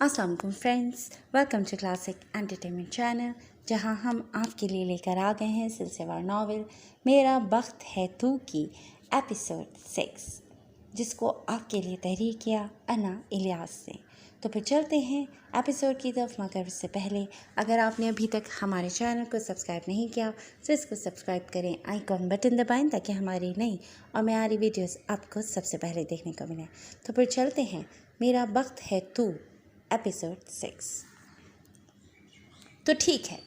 अस्सलाम वालेकुम friends, welcome to classic entertainment channel, जहां हम आपके लिए लेकर आ गए हैं सिलसिलेवार नावल मेरा बख्त है तू की एपिसोड 6, जिसको आपके लिए तहरीर किया अना इलियास ने। तो फिर चलते हैं एपिसोड की तरफ, मगर उससे पहले अगर आपने अभी तक हमारे चैनल को सब्सक्राइब नहीं किया तो इसको सब्सक्राइब करें, आइकॉन बटन दबाएं ताकि हमारी नई और म्यारी वीडियोस आपको सबसे पहले देखने को मिले। तो फिर चलते हैं मेरा बख्त है तू एपिसोड 6। तो ठीक है,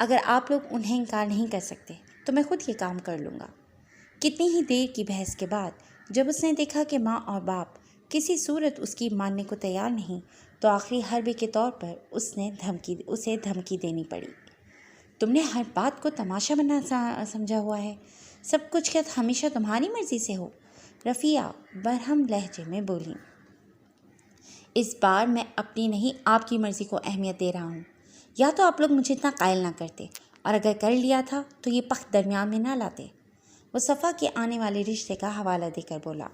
अगर आप लोग उन्हें इनकार नहीं कर सकते तो मैं खुद ये काम कर लूँगा। कितनी ही देर की बहस के बाद जब उसने देखा कि माँ और बाप किसी सूरत उसकी मानने को तैयार नहीं, तो आखिरी हरबे के तौर पर उसे धमकी देनी पड़ी। तुमने हर बात को तमाशा बना समझा हुआ है, सब कुछ क्या हमेशा तुम्हारी मर्जी से हो? रफ़िया बरहम लहजे में बोली। इस बार मैं अपनी नहीं आपकी मर्ज़ी को अहमियत दे रहा हूँ। या तो आप लोग मुझे इतना कायल ना करते, और अगर कर लिया था तो ये पख्त दरमियान में ना लाते। वो सफ़ा के आने वाले रिश्ते का हवाला देकर बोला।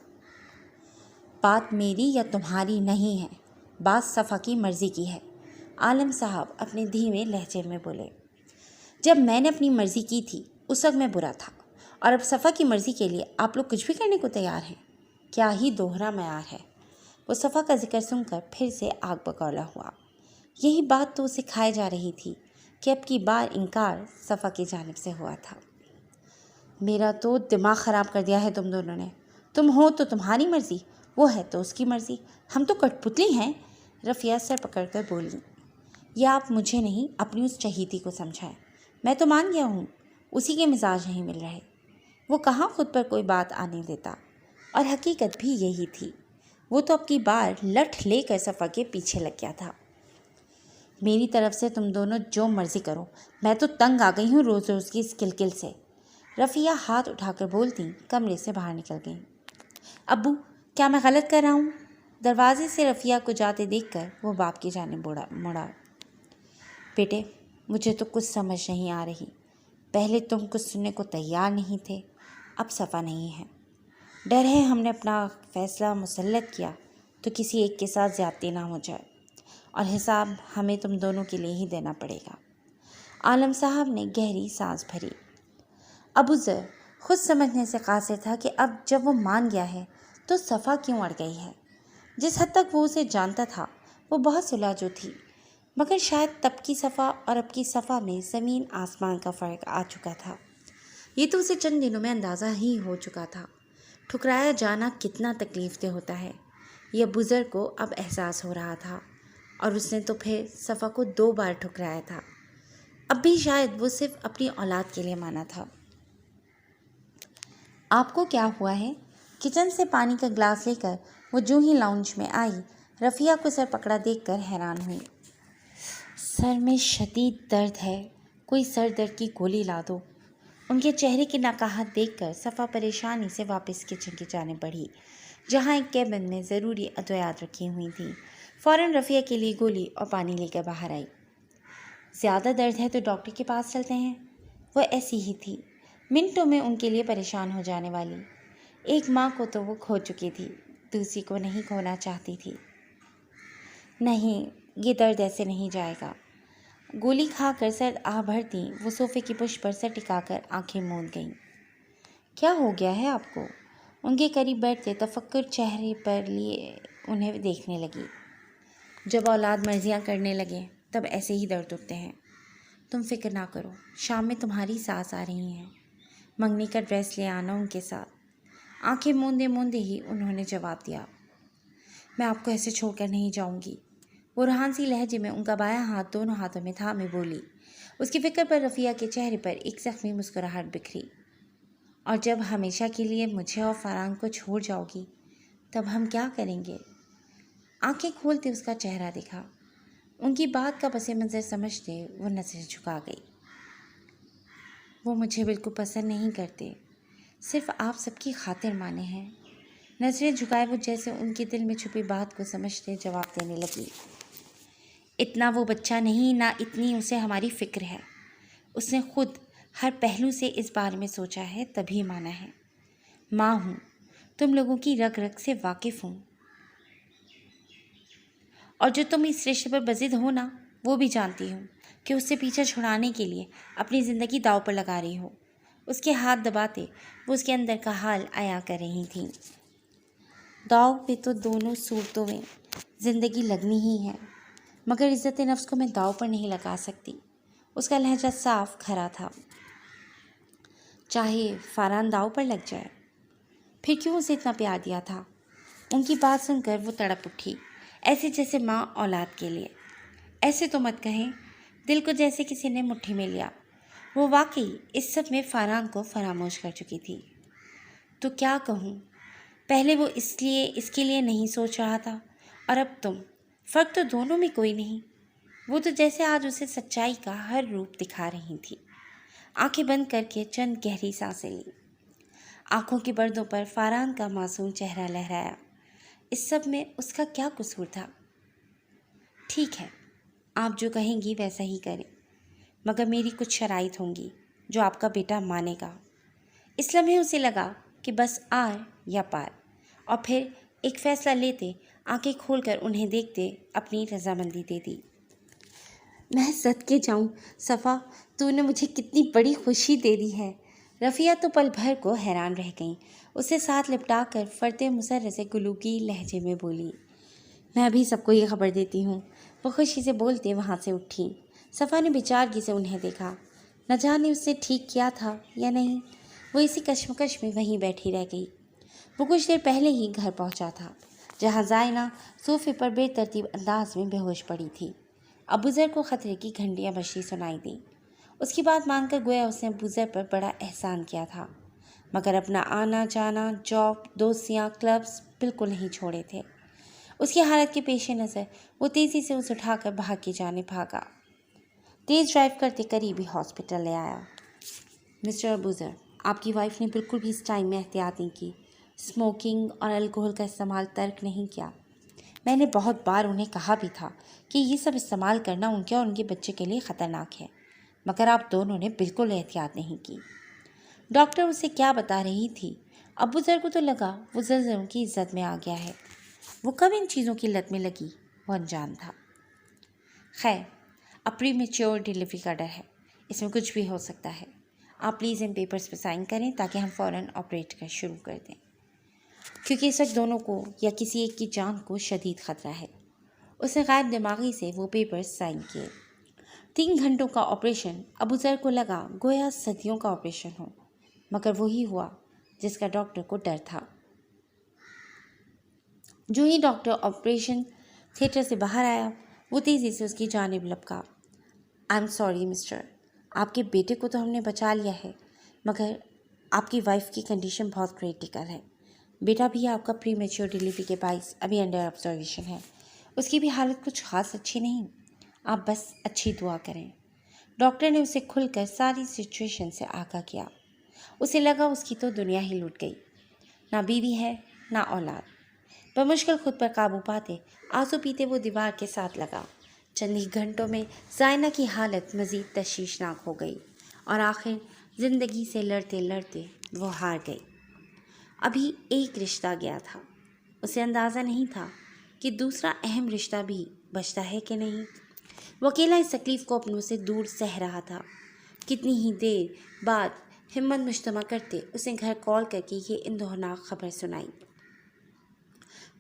बात मेरी या तुम्हारी नहीं है, बात सफ़ा की मर्ज़ी की है, आलम साहब अपने धीमे लहजे में बोले। जब मैंने अपनी मर्ज़ी की थी उस वक्त मैं बुरा था, और अब सफ़ा की मर्ज़ी के लिए आप लोग कुछ भी करने को तैयार हैं। क्या ही दोहरा मयार है। वो सफ़ा का जिक्र सुनकर फिर से आग बगौला हुआ। यही बात तो उसे खाए जा रही थी कि अब की बार इनकार सफ़ा की जानिब से हुआ था। मेरा तो दिमाग ख़राब कर दिया है तुम दोनों ने। तुम हो तो तुम्हारी मर्ज़ी, वो है तो उसकी मर्ज़ी, हम तो कठपुतली हैं। रफ़िया सर पकड़ कर बोली। यह आप मुझे नहीं अपनी उस चहीती को समझाएं। मैं तो मान गया हूँ, उसी के मिजाज नहीं मिल रहे। वो कहाँ खुद पर कोई बात आने देता, और हकीकत भी यही थी। वो तो अब की बार लठ लेकर सफ़ा के पीछे लग गया था। मेरी तरफ से तुम दोनों जो मर्ज़ी करो, मैं तो तंग आ गई हूँ रोज़ रोज़ की इस किलकिल से। रफ़िया हाथ उठाकर बोलती कमरे से बाहर निकल गई। अब्बू, क्या मैं गलत कर रहा हूँ? दरवाजे से रफ़िया को जाते देखकर वो बाप की जानिब मुड़ा। बेटे, मुझे तो कुछ समझ नहीं आ रही। पहले तुम कुछ सुनने को तैयार नहीं थे, अब सफ़ा नहीं है। डर है हमने अपना फ़ैसला मुसल्लत किया तो किसी एक के साथ ज़्यादती ना हो जाए, और हिसाब हमें तुम दोनों के लिए ही देना पड़ेगा। आलम साहब ने गहरी सांस भरी। अबू ज़र खुद समझने से कासिर था कि अब जब वो मान गया है तो सफ़ा क्यों अड़ गई है। जिस हद तक वो उसे जानता था वो बहुत सुलझो थी, मगर शायद तब की सफ़ा और अब की सफ़ा में ज़मीन आसमान का फ़र्क आ चुका था। ये तो उसे चंद दिनों में अंदाज़ा ही हो चुका था। ठुकराया जाना कितना तकलीफ़देह होता है, यह बुज़ुर्ग को अब एहसास हो रहा था, और उसने तो फिर सफ़ा को 2 बार ठुकराया था। अब भी शायद वो सिर्फ अपनी औलाद के लिए माना था। आपको क्या हुआ है? किचन से पानी का ग्लास लेकर वो जो ही लाउंज में आई, रफ़िया को सर पकड़ा देखकर हैरान हुई। सर में शदीद दर्द है, कोई सर दर्द की गोली ला दो। उनके चेहरे की नकाहत देखकर सफ़ा परेशानी से वापस किचन की जाने बढ़ी, जहाँ एक कैबिन में ज़रूरी अद्वियात रखी हुई थी। फ़ौरन रफ़िया के लिए गोली और पानी लेकर बाहर आई। ज़्यादा दर्द है तो डॉक्टर के पास चलते हैं। वो ऐसी ही थी, मिनटों में उनके लिए परेशान हो जाने वाली। एक माँ को तो वो खो चुकी थी, दूसरी को नहीं खोना चाहती थी। नहीं, ये दर्द ऐसे नहीं जाएगा। गोली खाकर सर आ भरती वो सोफ़े की पुश पर सर टिकाकर आंखें मूंद गईं। क्या हो गया है आपको? उनके करीब बैठते तफक्कुर चेहरे पर लिए उन्हें देखने लगी। जब औलाद मर्जियाँ करने लगे तब ऐसे ही दर्द उठते हैं। तुम फिक्र ना करो, शाम में तुम्हारी सास आ रही हैं, मंगनी का ड्रेस ले आना उनके साथ। आंखें मूंदे मूंदे ही उन्होंने जवाब दिया। मैं आपको ऐसे छोड़कर नहीं जाऊंगी। वो रुहानसी लहजे में उनका बायां हाथ दोनों हाथों में थामे बोली। उसकी फिक्र पर रफ़िया के चेहरे पर एक ज़ख्मी मुस्कुराहट बिखरी। और जब हमेशा के लिए मुझे और फरहान को छोड़ जाओगी तब हम क्या करेंगे? आंखें खोलते उसका चेहरा दिखा। उनकी बात का पस मंज़र समझते वो नज़रें झुका गई। वो मुझे बिल्कुल पसंद नहीं करते, सिर्फ आप सबकी खातिर माने हैं। नज़रें झुकाए वो जैसे उनके दिल में छुपी बात को समझते जवाब देने लगी। इतना वो बच्चा नहीं, ना इतनी उसे हमारी फ़िक्र है। उसने खुद हर पहलू से इस बारे में सोचा है, तभी माना है। माँ हूँ, तुम लोगों की रग रग से वाकिफ़ हूँ। और جو تم اس رشتے پر بضد ہو نا، وہ بھی جانتی ہوں کہ اس سے پیچھا چھڑانے کے لیے اپنی زندگی داؤ پر لگا رہی ہو۔ اس کے ہاتھ دباتے وہ اس کے اندر کا حال عیاں کر رہی تھیں۔ داؤ پہ تو دونوں صورتوں میں زندگی لگنی ہی ہے، مگر عزت نفس کو میں داؤ پر نہیں لگا سکتی۔ اس کا لہجہ صاف کھرا تھا۔ چاہے فاران داؤ پر لگ جائے، پھر کیوں اسے اتنا پیار دیا تھا؟ ان کی بات سن کر وہ تڑپ اٹھی، ایسے جیسے ماں اولاد کے لیے۔ ایسے تو مت کہیں، دل کو جیسے کسی نے مٹھی میں لیا۔ وہ واقعی اس سب میں فاران کو فراموش کر چکی تھی۔ تو کیا کہوں، پہلے وہ اس کے لیے نہیں سوچ رہا تھا، اور اب تم۔ فرق تو دونوں میں کوئی نہیں۔ وہ تو جیسے آج اسے سچائی کا ہر روپ دکھا رہی تھی۔ آنکھیں بند کر کے چند گہری سانسیں لی۔ آنکھوں کی پردوں پر فاران کا معصوم چہرہ لہرایا۔ اس سب میں اس کا کیا قصور تھا؟ ٹھیک ہے، آپ جو کہیں گی ویسا ہی کریں، مگر میری کچھ شرائط ہوں گی جو آپ کا بیٹا مانے گا۔ اس لمحے اسے لگا کہ بس آر یا پار، اور پھر ایک فیصلہ لیتے، آنکھیں کھول کر انہیں دیکھتے اپنی رضامندی دے دی۔ میں صدقے جاؤں صفا، تو نے مجھے کتنی بڑی خوشی دے دی ہے۔ رفیہ تو پل بھر کو حیران رہ گئیں۔ اسے ساتھ لپٹا کر فرتے مسرت سے گلوگی لہجے میں بولی، میں بھی سب کو یہ خبر دیتی ہوں۔ وہ خوشی سے بولتے وہاں سے اٹھی۔ صفا نے بیچارگی سے انہیں دیکھا، نہ جانے اس نے ٹھیک کیا تھا یا نہیں۔ وہ اسی کشمکش میں وہیں بیٹھی رہ گئی۔ وہ کچھ دیر پہلے ہی گھر پہنچا تھا، جہاں زائنہ صوفے پر بے ترتیب انداز میں بے ہوش پڑی تھی۔ ابوذر کو خطرے کی گھنٹیاں بجتی سنائی دیں۔ اس کی بات مان کر گویا اس نے ابوذر پر بڑا احسان کیا تھا، مگر اپنا آنا جانا، جاب، دوستیاں، کلبز بالکل نہیں چھوڑے تھے۔ اس کی حالت کے پیش نظر وہ تیزی سے اسے اٹھا کر باہر کی جانب بھاگا۔ تیز ڈرائیو کرتے قریبی ہاسپٹل لے آیا۔ مسٹر ابوذر، آپ کی وائف نے بالکل بھی اس ٹائم میں احتیاط نہیں کی، اسموکنگ اور الکوہل کا استعمال ترک نہیں کیا۔ میں نے بہت بار انہیں کہا بھی تھا کہ یہ سب استعمال کرنا ان کے اور ان کے بچے کے لیے خطرناک ہے، مگر آپ دونوں نے بالکل احتیاط نہیں کی۔ ڈاکٹر اسے کیا بتا رہی تھی؟ ابوذر کو تو لگا وہ زلزلوں کی عزت میں آ گیا ہے۔ وہ کب ان چیزوں کی لت میں لگی، وہ انجان تھا۔ خیر، اب پری میچور ڈیلیوری کا ڈر ہے، اس میں کچھ بھی ہو سکتا ہے۔ آپ پلیز ان پیپرز پہ سائن کریں تاکہ ہم فوراً آپریٹ کر شروع کر دیں، کیونکہ اس وقت دونوں کو یا کسی ایک کی جان کو شدید خطرہ ہے۔ اس نے غائب دماغی سے وہ پیپرز سائن کیے۔ 3 گھنٹوں کا آپریشن ابوذر کو لگا گویا صدیوں کا آپریشن ہو، مگر وہی ہوا جس کا ڈاکٹر کو ڈر تھا۔ جو ہی ڈاکٹر آپریشن تھیٹر سے باہر آیا، وہ تیزی سے اس کی جانب لپکا۔ آئی ایم سوری مسٹر، آپ کے بیٹے کو تو ہم نے بچا لیا ہے، مگر آپ کی وائف کی کنڈیشن بہت کریٹیکل ہے۔ بیٹا بھی آپ کا پری میچور ڈیلیوری کے باعث ابھی انڈر آبزرویشن ہے۔ اس کی بھی حالت کچھ خاص اچھی نہیں، آپ بس اچھی دعا کریں۔ ڈاکٹر نے اسے کھل کر ساری سچویشن سے آگاہ کیا۔ اسے لگا اس کی تو دنیا ہی لوٹ گئی، نہ بیوی ہے نہ اولاد۔ بمشکل خود پر قابو پاتے آنسو پیتے وہ دیوار کے ساتھ لگا۔ چند ہی گھنٹوں میں زائنہ کی حالت مزید تشویشناک ہو گئی، اور آخر زندگی سے لڑتے لڑتے وہ ہار گئی۔ ابھی ایک رشتہ گیا تھا، اسے اندازہ نہیں تھا کہ دوسرا اہم رشتہ بھی بچتا ہے کہ نہیں۔ وہ اکیلا اس تکلیف کو اپنوں سے دور سہ رہا تھا۔ کتنی ہی دیر بعد ہمت مجتمع کرتے اسے گھر کال کر کے یہ اندوہناک خبر سنائی۔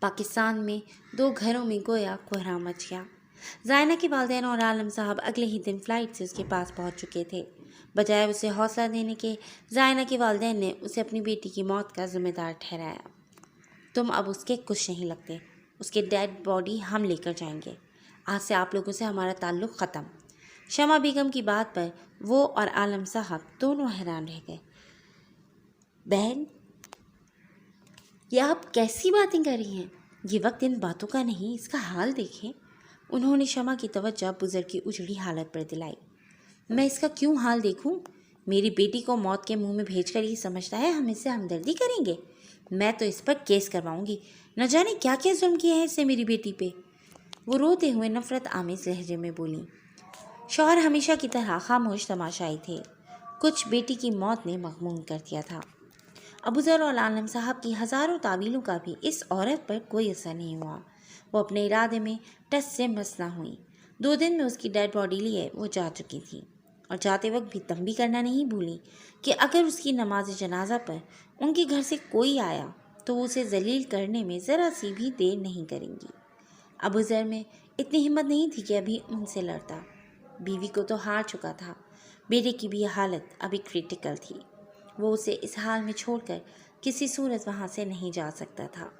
پاکستان میں 2 گھروں میں گویا کوہرام مچ گیا۔ زائنہ کے والدین اور عالم صاحب اگلے ہی دن فلائٹ سے اس کے پاس پہنچ چکے تھے۔ بجائے اسے حوصلہ دینے کے، زائنہ کے والدین نے اسے اپنی بیٹی کی موت کا ذمہ دار ٹھہرایا۔ تم اب اس کے کچھ نہیں لگتے، اس کے ڈیڈ باڈی ہم لے کر جائیں گے۔ آج سے آپ لوگوں سے ہمارا تعلق ختم۔ شمع بیگم کی بات پر وہ اور عالم صاحب دونوں حیران رہ گئے۔ بہن، یہ آپ کیسی باتیں کر رہی ہیں؟ یہ وقت ان باتوں کا نہیں، اس کا حال دیکھیں۔ انہوں نے شمع کی توجہ بزرگ کی اجڑی حالت پر دلائی۔ میں اس کا کیوں حال دیکھوں؟ میری بیٹی کو موت کے منہ میں بھیج کر یہ سمجھتا ہے ہم اس سے ہمدردی کریں گے؟ میں تو اس پر کیس کرواؤں گی، نہ جانے کیا کیا ظلم کیا ہے اس نے میری بیٹی پہ۔ وہ روتے ہوئے نفرت آمیز لہجے میں بولیں۔ شوہر ہمیشہ کی طرح خاموش تماشائی تھے۔ کچھ بیٹی کی موت نے مغموم کر دیا تھا۔ ابوذر اور عالم صاحب کی ہزاروں تعویلوں کا بھی اس عورت پر کوئی اثر نہیں ہوا۔ वो अपने इरादे में टस से मस ना हुई। 2 दिन में उसकी डेड बॉडी लिए वो जा चुकी थी और जाते वक्त भी तंबी करना नहीं भूली कि अगर उसकी नमाज जनाजा पर उनके घर से कोई आया तो वो उसे जलील करने में ज़रा सी भी देर नहीं करेंगी। अबू ज़र में इतनी हिम्मत नहीं थी कि अभी उनसे लड़ता। बीवी को तो हार चुका था, बेटे की भी हालत अभी क्रिटिकल थी। वो उसे इस हाल में छोड़कर किसी सूरत वहाँ से नहीं जा सकता था।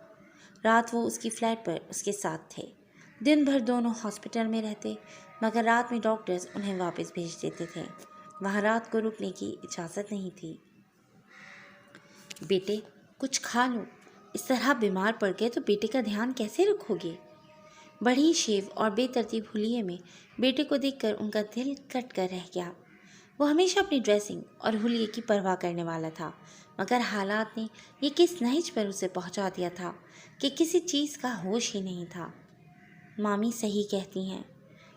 रात वो उसकी फ्लैट पर उसके साथ थे। दिन भर दोनों हॉस्पिटल में रहते, मगर रात में डॉक्टर्स उन्हें वापस भेज देते थे। वहाँ रात को रुकने की इजाज़त नहीं थी। बेटे कुछ खा लो, इस तरह बीमार पड़ गए तो बेटे का ध्यान कैसे रखोगे? बड़ी शेव और बेतरतीब हुलिये में बेटे को देखकर उनका दिल कट कर रह गया। वो हमेशा अपनी ड्रेसिंग और हुलिये की परवाह करने वाला था, मगर हालात ने ये किस नहिज पर उसे पहुंचा दिया था कि किसी चीज़ का होश ही नहीं था। मामी सही कहती हैं।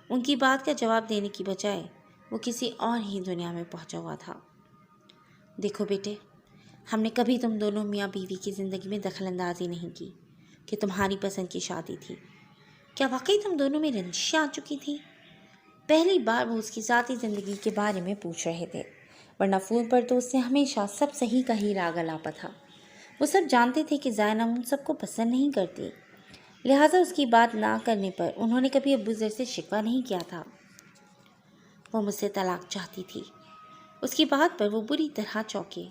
उनकी बात का जवाब देने की बजाय वो किसी और ही दुनिया में पहुंचा हुआ था। देखो बेटे, हमने कभी तुम दोनों मियाँ बीवी की ज़िंदगी में दखलंदाजी नहीं की कि तुम्हारी पसंद की शादी थी। क्या वाकई तुम दोनों में रंजिशें आ चुकी थी? पहली बार वो उसकी ज़ाती ज़िंदगी के बारे में पूछ रहे थे, वरना फ़ोन पर तो उससे हमेशा सब सही का ही राग अलापा था। वो सब जानते थे कि ज़ैनब उन सबको पसंद नहीं करती, लिहाजा उसकी बात ना करने पर उन्होंने कभी अब्बू ज़र से शिकवा नहीं किया था। वो मुझसे तलाक चाहती थी। उसकी बात पर वो बुरी तरह चौंके।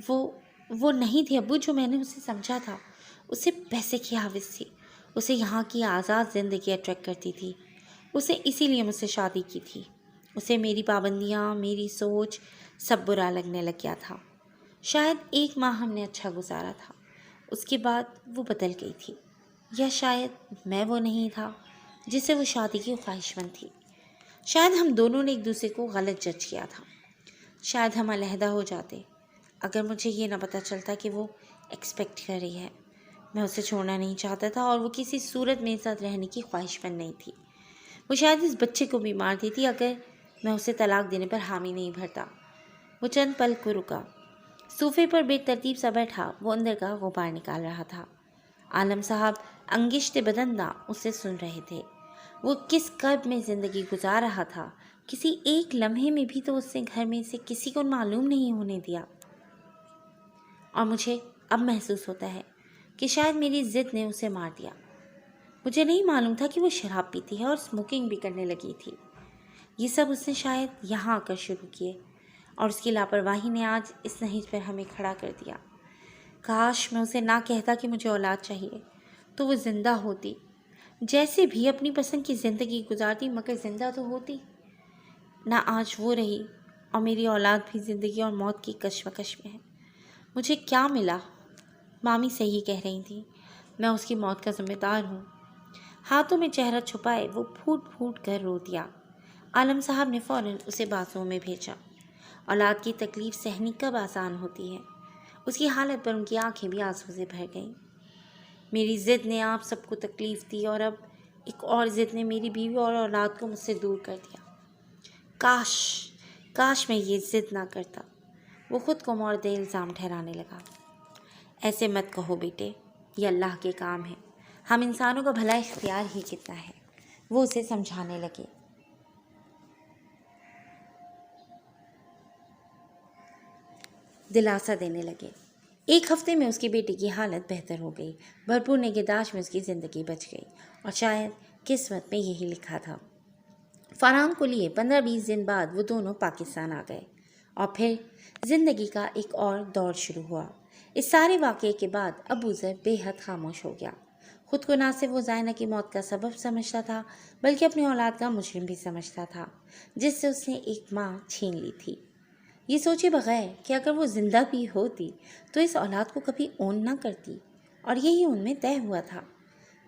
वो नहीं थी अब्बू जो मैंने उसे समझा था। उसे पैसे की आविज़ थी। उसे यहाँ की आज़ाद ज़िंदगी अट्रैक्ट करती थी। उसे इसीलिए मुझसे शादी की थी। उसे मेरी पाबंदियाँ, मेरी सोच सब बुरा लगने लग गया था। शायद 1 माह हमने अच्छा गुजारा था, उसके बाद वो बदल गई थी। या शायद मैं वो नहीं था जिसे वो शादी की ख्वाहिशमंद थी। शायद हम दोनों ने एक दूसरे को गलत जज किया था। शायद हम अलहदा हो जाते अगर मुझे ये ना पता चलता कि वो एक्सपेक्ट कर रही है। मैं उसे छोड़ना नहीं चाहता था और वो किसी सूरत मेरे साथ रहने की ख्वाहिशमंद नहीं थी। वो शायद इस बच्चे को भी मार देती अगर मैं उसे तलाक देने पर हामी नहीं भरता। वो चंद पल को रुका। सोफे पर बेतरतीब सा बैठा वो अंदर का गुबार निकाल रहा था। आलम साहब अंगिश्ते बदंदा उसे सुन रहे थे। वो किस कर्ब में ज़िंदगी गुजार रहा था, किसी एक लम्हे में भी तो उसने घर में से किसी को मालूम नहीं होने दिया। और मुझे अब महसूस होता है कि शायद मेरी ज़िद ने उसे मार दिया। मुझे नहीं मालूम था कि वो शराब पीती है और स्मोकिंग भी करने लगी थी। ये सब उसने शायद यहाँ आकर शुरू किए और उसकी लापरवाही ने आज इस नहिज पर हमें खड़ा कर दिया। काश मैं उसे ना कहता कि मुझे औलाद चाहिए, तो वो ज़िंदा होती, जैसे भी अपनी पसंद की ज़िंदगी गुजारती, मगर ज़िंदा तो होती ना। आज वो रही और मेरी औलाद भी ज़िंदगी और मौत की कश्मकश में है। मुझे क्या मिला? मामी सही कह रही थी, मैं उसकी मौत का ज़िम्मेदार हूँ। हाथों में चेहरा छुपाए वो फूट फूट कर रो दिया। आलम साहब ने फ़ौरन उसे बाथरूम में भेजा। औलाद की तकलीफ़ सहनी कब आसान होती है। उसकी हालत पर उनकी आंखें भी आंसू से भर गईं। मेरी ज़िद ने आप सबको तकलीफ़ दी और अब एक और ज़िद ने मेरी बीवी और औलाद को मुझसे दूर कर दिया। काश मैं ये ज़िद ना करता। वो ख़ुद को मौर्द इल्ज़ाम ठहराने लगा। ऐसे मत कहो बेटे, ये अल्लाह के काम है। हम इंसानों का भला इख्तियार ही कितना है। वो उसे समझाने लगे। दिलासा देने लगे। 1 हफ्ते में उसकी बेटी की हालत बेहतर हो गई। भरपूर निगहदाश्त में उसकी ज़िंदगी बच गई और शायद किस्मत में यही लिखा था। फरहान को लिए 15-20 दिन बाद वो दोनों पाकिस्तान आ गए और फिर ज़िंदगी का एक और दौर शुरू हुआ। इस सारे वाक़े के बाद अबू ज़र बेहद खामोश हो गया। ख़ुद को ना सिर्फ वो ज़ायना की मौत का सबब समझता था, बल्कि अपनी औलाद का मुजरिम भी समझता था, जिससे उसने एक माँ छीन ली थी। ये सोचे बगैर कि अगर वो ज़िंदा भी होती तो इस औलाद को कभी ओन ना करती, और यही उनमें तय हुआ था।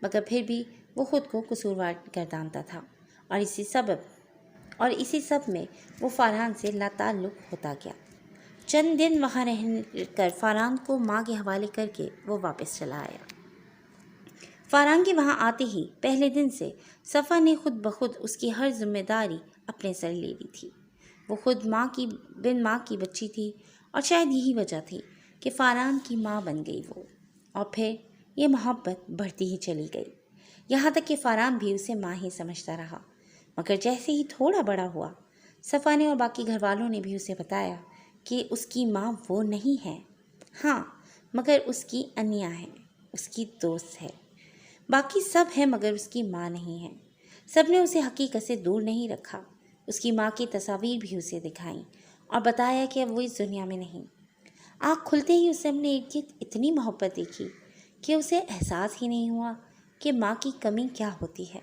मगर फिर भी वो ख़ुद को कसूरवार गर्दानता था और इसी सब में वो फरहान से लाताल्लुक़ होता गया। चंद दिन वहाँ रह कर फरहान को माँ के हवाले करके वो वापस चला आया। फरहान के वहाँ आते ही पहले दिन से सफ़ा ने खुद ब खुद उसकी हर जिम्मेदारी अपने सर ले ली थी। वो खुद बिन माँ की बच्ची थी और शायद यही वजह थी कि फरहान की माँ बन गई वो। और फिर یہ محبت بڑھتی ہی چلی گئی، یہاں تک کہ فاران بھی اسے ماں ہی سمجھتا رہا۔ مگر جیسے ہی تھوڑا بڑا ہوا، صفا نے اور باقی گھر والوں نے بھی اسے بتایا کہ اس کی ماں وہ نہیں ہے، ہاں مگر اس کی انیا ہے، اس کی دوست ہے، باقی سب ہے مگر اس کی ماں نہیں ہے۔ سب نے اسے حقیقت سے دور نہیں رکھا، اس کی ماں کی تصاویر بھی اسے دکھائیں اور بتایا کہ اب وہ اس دنیا میں نہیں۔ آنکھ کھلتے ہی اسے اپنے ارد گرد اتنی محبت دیکھی کہ اسے احساس ہی نہیں ہوا کہ ماں کی کمی کیا ہوتی ہے۔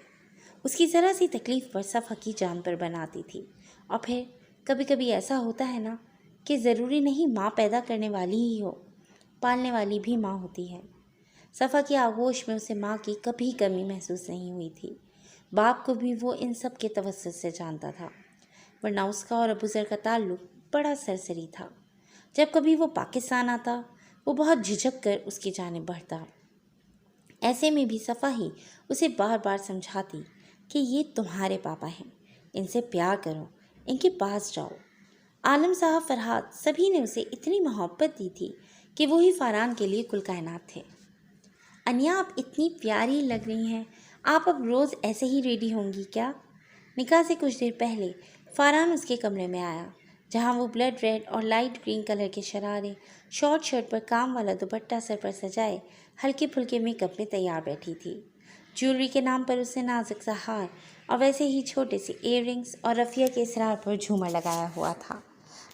اس کی ذرا سی تکلیف پر صفا کی جان پر بناتی تھی۔ اور پھر کبھی کبھی ایسا ہوتا ہے نا کہ ضروری نہیں ماں پیدا کرنے والی ہی ہو، پالنے والی بھی ماں ہوتی ہے۔ صفا کی آغوش میں اسے ماں کی کبھی کمی محسوس نہیں ہوئی تھی۔ باپ کو بھی وہ ان سب کے توسط سے جانتا تھا، ورنہ اس کا اور ابوذر کا تعلق بڑا سرسری تھا۔ جب کبھی وہ پاکستان آتا، وہ بہت جھجک کر اس کی جانب بڑھتا۔ ایسے میں بھی صفا ہی اسے بار بار سمجھاتی کہ یہ تمہارے پاپا ہیں، ان سے پیار کرو، ان کے پاس جاؤ۔ عالم صاحب، فرحات، سبھی نے اسے اتنی محبت دی تھی کہ وہی فاران کے لیے کل کائنات تھے۔ انیا، آپ اتنی پیاری لگ رہی ہیں، آپ اب روز ایسے ہی ریڈی ہوں گی کیا؟ نکاح سے کچھ دیر پہلے فاران اس کے کمرے میں آیا، جہاں وہ بلڈ ریڈ اور لائٹ گرین کلر کے شرارے، شارٹ شرٹ پر کام والا دوپٹہ سر پر سجائے، ہلکے پھلکے میک اپ میں تیار بیٹھی تھی۔ جیولری کے نام پر اس نے نازک سا ہار اور ویسے ہی چھوٹے سے ایئر رنگز اور رفیہ کے اسرار پر جھومر لگایا ہوا تھا۔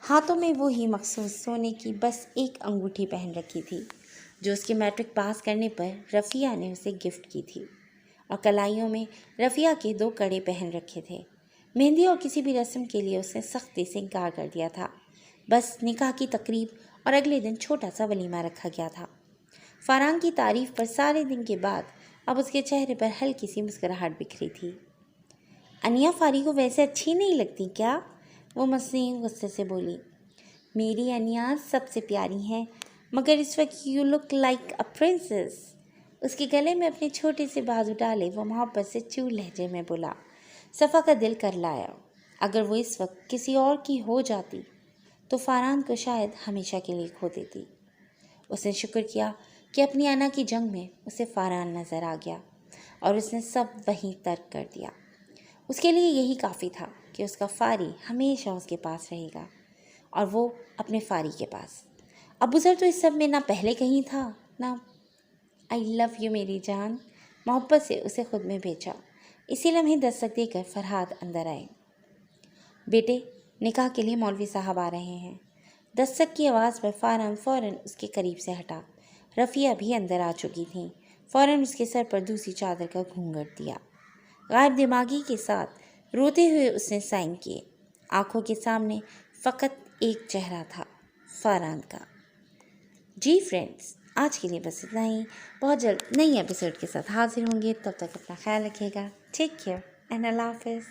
ہاتھوں میں وہی مخصوص سونے کی بس ایک انگوٹھی پہن رکھی تھی جو اس کے میٹرک پاس کرنے پر رفیہ نے اسے گفٹ کی تھی، اور کلائیوں میں رفیہ کے 2 کڑے پہن رکھے تھے۔ مہندی اور کسی بھی رسم کے لیے اس نے سختی سے انکار کر دیا تھا، بس نکاح کی تقریب اور اگلے دن چھوٹا سا ولیمہ رکھا گیا تھا۔ فاران کی تعریف پر سارے دن کے بعد اب اس کے چہرے پر ہلکی سی مسکراہٹ بکھری تھی۔ انیا، فاری کو ویسے اچھی نہیں لگتی کیا؟ وہ مصنوعی غصے سے بولی۔ میری انیا سب سے پیاری ہیں، مگر اس وقت you look like a princess. اس کے گلے میں اپنے چھوٹے سے بازو ڈالے وہ محبت سے چور لہجے میں بولا۔ صفا کا دل کر لایا، اگر وہ اس وقت کسی اور کی ہو جاتی تو فاران کو شاید ہمیشہ کے لیے کھو دیتی۔ اس نے شکر کیا کہ اپنی انا کی جنگ میں اسے فاران نظر آ گیا اور اس نے سب وہیں ترک کر دیا۔ اس کے لیے یہی کافی تھا کہ اس کا فاری ہمیشہ اس کے پاس رہے گا اور وہ اپنے فاری کے پاس۔ ابوذر تو اس سب میں نہ پہلے کہیں تھا نہ۔ آئی لو یو میری جان، محبت سے اسے خود میں بھیجا۔ اسی لمحے دستک دے کر فرحات اندر آئے۔ بیٹے، نکاح کے لیے مولوی صاحب آ رہے ہیں۔ دستک کی آواز پر فاران فوراً اس کے قریب سے ہٹا۔ رفیہ بھی اندر آ چکی تھیں۔ فوراً اس کے سر پر دوسری چادر کا گھونگھٹ دیا۔ غائب دماغی کے ساتھ روتے ہوئے اس نے سائن کیے۔ آنکھوں کے سامنے فقط ایک چہرہ تھا، فاران کا۔ جی فرینڈز، آج کے لیے بس اتنا ہی۔ بہت جلد نئی ایپیسوڈ کے ساتھ حاضر ہوں گے، تب تک اپنا خیال رکھیے گا۔ ٹیک کیئر اینڈ اللہ حافظ۔